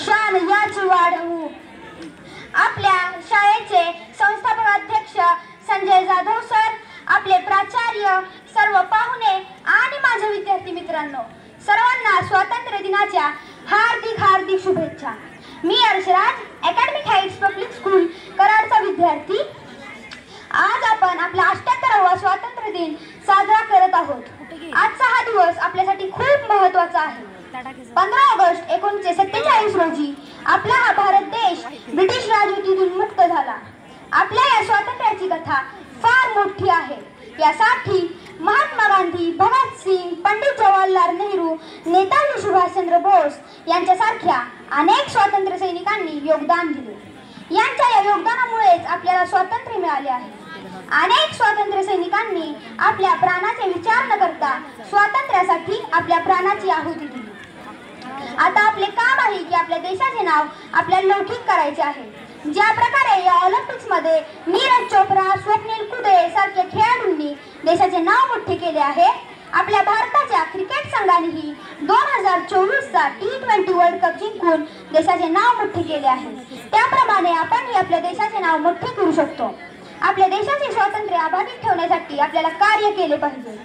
शान याच वाढवू। आपल्या शाळेचे संस्थापक अध्यक्ष संजय जाधव सर, आपले प्राचार्य, सर्व पाहुणे आणि माझे विद्यार्थी मित्रांनो, सर्वांना स्वातंत्र्य दिनाच्या हार्दिक हार्दिक शुभेच्छा। मी अर्शराज, अकॅडमिक हाइट्स पब्लिक स्कूल कराडचा विद्यार्थी। आज आपण आपला 78वा स्वातंत्र्य दिन साजरा करत आहोत। आजचा हा दिवस आपल्यासाठी खूप महत्त्वाचा आहे। 15 ऑगस्ट 1947 रोजी आपला हा भारत देश ब्रिटिश राजवटीतून मुक्त झाला। आपल्या या स्वातंत्र्याची कथा फार मोठी आहे। यासाठी महात्मा गांधी, भगत सिंग, पंडित जवाहरलाल नेहरू, नेताजी सुभाषचंद्र बोस यांच्यासारख्या अनेक स्वातंत्र्य सैनिकांनी योगदान दिले। यांच्या या योगदानामुळेच आपल्याला स्वातंत्र्य मिळाले आहे। अनेक स्वातंत्र्य सैनिकांनी आपल्या प्राणाचे विचार न करता स्वातंत्र्यासाठी आपल्या प्राणाची आहुती दिली। आता आपले काम आहे की आपल्या देशाचे नाव आपल्याला लौकिक करायचे आहे। ज्या प्रकारे या ऑलिम्पिक्स मध्ये नीरज चोप्रा, स्वप्नील कुदे सारख्या खेळाडूंनी देशाचे नाव मोठे केले आहे, आपल्या भारताच्या क्रिकेट संघानेही 2024चा T20 वर्ल्ड कप जिंकून देशाचे नाव मोठे केले आहे। त्याप्रमाणे आपणही आपल्या देशाचे नाव मोठे करू शकतो। आपल्या देशाचे स्वातंत्र्य अबाधित ठेवण्यासाठी आपल्याला कार्य केले पाहिजे।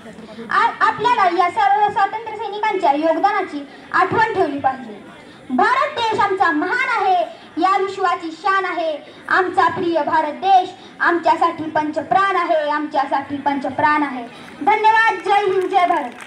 आपल्याला या सर्व स्वातंत्र्य सैनिकांच्या योगदानाची आठवण ठेवली पाहिजे। भारत देश आमचा महान आहे, या विश्वाची शान आहे। आमचा प्रिय भारत देश आमच्यासाठी पंचप्राण आहे, आमच्यासाठी पंचप्राण आहे। धन्यवाद। जय हिंद, जय भारत।